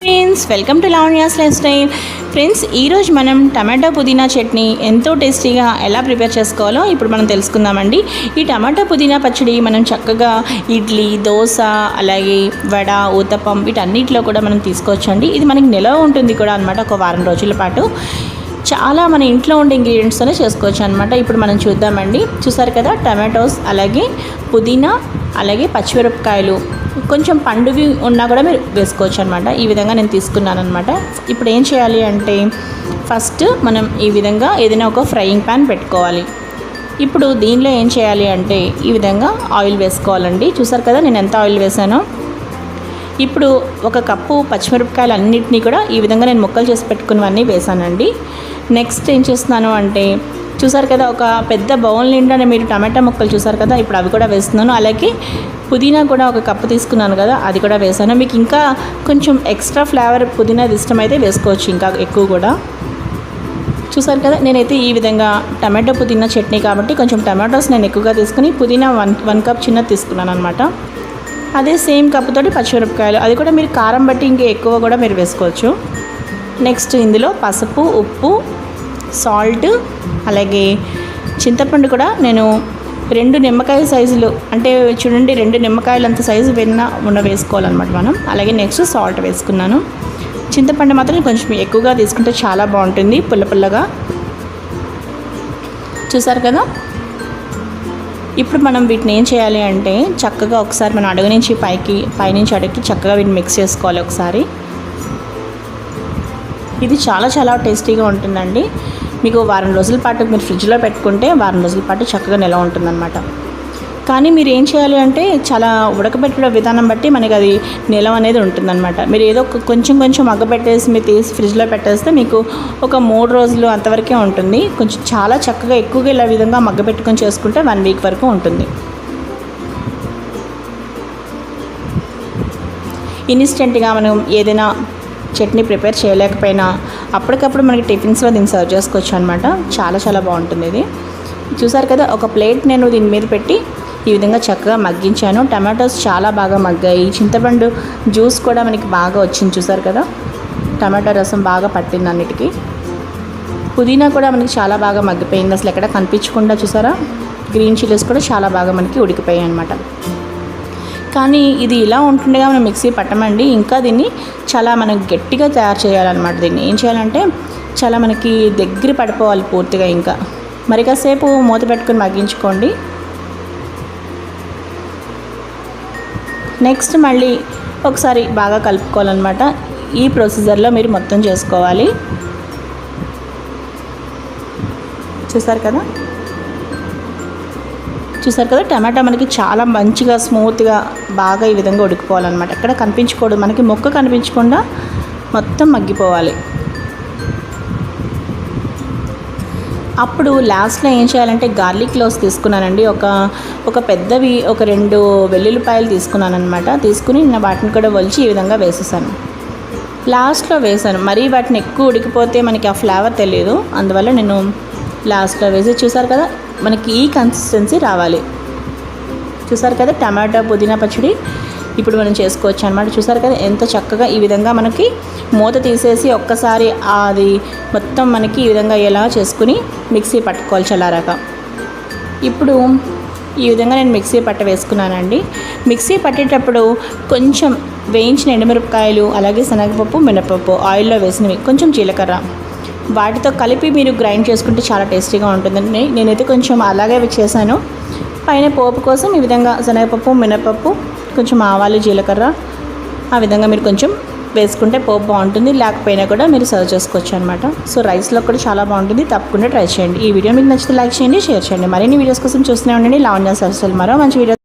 Friends, welcome to Lavanya's life style. Friends, ఈరోజు మనం tomato పుదీనా చట్నీ ఎంతో టేస్టీగా ఎలా ప్రిపేర్ చేసుకోవాలో ఇప్పుడు మనం తెలుసుకుందామండి. ఈ టమాటో పుదీనా పచ్చడి మనం చక్కగా ఇడ్లీ, దోశ, అలాగే వడ, ఊతప్పం వీటన్నిటిలో కూడా మనం తీసుకోవచ్చండి. ఇది మనకి నిలవ ఉంటుంది కూడా అనమాట, ఒక వారం రోజుల పాటు. చాలా మన ఇంట్లో ఉండే ఇంగ్రీడియంట్స్తోనే చేసుకోవచ్చు అనమాట. ఇప్పుడు మనం చూద్దామండి. చూసారు కదా, టమాటోస్, అలాగే పుదీనా, అలాగే పచ్చిమిరపకాయలు, కొంచెం పండువి ఉన్నా కూడా మీరు వేసుకోవచ్చు అనమాట. ఈ విధంగా నేను తీసుకున్నాను అనమాట. ఇప్పుడు ఏం చేయాలి అంటే, ఫస్ట్ మనం ఈ విధంగా ఏదైనా ఒక ఫ్రైయింగ్ ప్యాన్ పెట్టుకోవాలి. ఇప్పుడు దీనిలో ఏం చేయాలి అంటే, ఈ విధంగా ఆయిల్ వేసుకోవాలండి. చూసారు కదా నేను ఎంత ఆయిల్ వేసానో. ఇప్పుడు ఒక కప్పు పచ్చిమిరపకాయలు అన్నింటినీ కూడా ఈ విధంగా నేను ముక్కలు చేసి పెట్టుకున్నవన్నీ వేసానండి. నెక్స్ట్ ఏం చేస్తున్నాను అంటే, చూసారు కదా ఒక పెద్ద బౌల్ నిండా మీరు టమాటా ముక్కలు చూసారు కదా, ఇప్పుడు అవి కూడా వేస్తున్నాను. అలాగే పుదీనా కూడా ఒక కప్పు తీసుకున్నాను కదా, అది కూడా వేసాను. మీకు ఇంకా కొంచెం ఎక్స్ట్రా ఫ్లేవర్ పుదీనాది ఇష్టమైతే వేసుకోవచ్చు, ఇంకా ఎక్కువ కూడా. చూసారు కదా, నేనైతే ఈ విధంగా టమాటో పుదీనా చట్నీ కాబట్టి కొంచెం టమాటోస్ నేను ఎక్కువగా తీసుకుని పుదీనా వన్ కప్ చిన్నది తీసుకున్నాను అనమాట. అదే సేమ్ కప్పుతోటి పచ్చిమిరపకాయలు, అది కూడా మీరు కారం బట్టి ఇంకా ఎక్కువ కూడా మీరు వేసుకోవచ్చు. నెక్స్ట్ ఇందులో పసుపు, ఉప్పు, సాల్ట్, అలాగే చింతపండు కూడా నేను 2 నిమ్మకాయ సైజులు, అంటే చూడండి 2 నిమ్మకాయలు అంత సైజు ఉన్న వేసుకోవాలన్నమాట మనం. అలాగే నెక్స్ట్ సాల్ట్ వేసుకున్నాను. చింతపండు మాత్రం కొంచెం ఎక్కువగా తీసుకుంటే చాలా బాగుంటుంది, పుల్ల పుల్లగా. చూసారు కదా, ఇప్పుడు మనం వీటిని ఏం చేయాలి అంటే, చక్కగా ఒకసారి మనం అడుగు నుంచి పైనుంచి అడుగుకి చక్కగా వీటిని మిక్స్ చేసుకోవాలి ఒకసారి. ఇది చాలా చాలా టేస్టీగా ఉంటుందండి. మీకు వారం రోజుల పాటు మీరు ఫ్రిడ్జ్లో పెట్టుకుంటే వారం రోజుల పాటు చక్కగా నిల్వ ఉంటుందన్నమాట. కానీ మీరు ఏం చేయాలి అంటే, చాలా ఉడకబెట్టడం విధానం బట్టి మనకి అది నిల్వ అనేది ఉంటుందన్నమాట. మీరు ఏదో కొంచెం మగ్గబెట్టేసి మీరు తీసి ఫ్రిడ్జ్లో పెట్టేస్తే మీకు ఒక 3 రోజులు అంతవరకే ఉంటుంది. కొంచెం చాలా చక్కగా ఎక్కువగా ఇలా విధంగా మగ్గబెట్టుకొని చేసుకుంటే 1 వీక్ వరకు ఉంటుంది. ఇన్స్టెంట్గా మనం ఏదైనా చట్నీ ప్రిపేర్ చేయలేకపోయినా అప్పటికప్పుడు మనకి టిఫిన్స్లో దీన్ని సర్వ్ చేసుకోవచ్చు అనమాట. చాలా చాలా బాగుంటుంది ఇది. చూసారు కదా, ఒక ప్లేట్ నేను దీని మీద పెట్టి ఈ విధంగా చక్కగా మగ్గించాను. టమాటోస్ చాలా బాగా మగ్గాయి. చింతపండు జ్యూస్ కూడా మనకి బాగా వచ్చింది. చూసారు కదా, టమాటో రసం బాగా పట్టింది అన్నిటికీ. పుదీనా కూడా మనకి చాలా బాగా మగ్గిపోయింది, అసలు ఎక్కడ కనిపించకుండా. చూసారా, గ్రీన్ చిల్లీస్ కూడా చాలా బాగా మనకి ఉడికిపోయాయి అనమాట. కానీ ఇది ఇలా ఉంటుండగా మనం మిక్సీ పట్టమండి, ఇంకా దీన్ని చాలా మనం గట్టిగా తయారు చేయాలన్నమాట. దీన్ని ఏం చేయాలంటే, చాలా మనకి దగ్గర పడిపోవాలి పూర్తిగా. ఇంకా మరి కాసేపు మూత పెట్టుకుని మగ్గించుకోండి. నెక్స్ట్ మళ్ళీ ఒకసారి బాగా కలుపుకోవాలన్నమాట. ఈ ప్రొసీజర్లో మీరు మొత్తం చేసుకోవాలి. చూసారు కదా, టమాటా మనకి చాలా మంచిగా స్మూత్గా బాగా ఈ విధంగా ఉడికిపోవాలన్నమాట. ఎక్కడ కనిపించకూడదు, మనకి మొక్క కనిపించకుండా మొత్తం మగ్గిపోవాలి. అప్పుడు లాస్ట్లో ఏం చేయాలంటే, గార్లిక్ క్లోవ్స్ తీసుకున్నానండి. ఒక పెద్దవి 2 వెల్లుల్లిపాయలు తీసుకున్నాను అనమాట. తీసుకుని వాటిని కూడా ఒలిచి ఈ విధంగా వేసేసాను. లాస్ట్లో వేసాను, మరీ వాటిని ఎక్కువ ఉడికిపోతే మనకి ఆ ఫ్లేవర్ తెలియదు, అందువల్ల నేను లాస్ట్లో వేసి. చూసారు కదా, మనకి ఈ కన్సిస్టెన్సీ రావాలి. చూసారు కదా, టమాటో పుదీనా పచ్చడి ఇప్పుడు మనం చేసుకోవచ్చు అనమాట. చూసారు కదా, ఎంత చక్కగా ఈ విధంగా మనకి మూత తీసేసి ఒక్కసారి అది మొత్తం మనకి ఈ విధంగా ఎలా చేసుకుని మిక్సీ పట్టుకోవాలి చల్లారాక. ఇప్పుడు ఈ విధంగా నేను మిక్సీ పట్ట వేసుకున్నానండి. మిక్సీ పట్టేటప్పుడు కొంచెం వేయించిన ఎండుమిరపకాయలు, అలాగే శనగపప్పు, మినపప్పు ఆయిల్లో వేసినవి, కొంచెం జీలకర్ర, వాటితో కలిపి మీరు గ్రైండ్ చేసుకుంటే చాలా టేస్టీగా ఉంటుందండి. నేనైతే కొంచెం అలాగే చేశాను. పైన పోపు కోసం ఈ విధంగా శనగపప్పు, మినపప్పు, కొంచెం ఆవాలు, జీలకర్ర ఆ విధంగా మీరు కొంచెం వేసుకుంటే పోపు బాగుంటుంది. లేకపోయినా కూడా మీరు సర్వ్ చేసుకోవచ్చు అనమాట. సో రైస్లో కూడా చాలా బాగుంటుంది, తప్పకుండా ట్రై చేయండి. ఈ వీడియో మీకు నచ్చితే లైక్ చేయండి, షేర్ చేయండి. మరిన్ని వీడియోస్ కోసం చూస్తూనే ఉండండి లావణ్యాస్ లైఫ్ స్టైల్. మరో మంచి వీడియో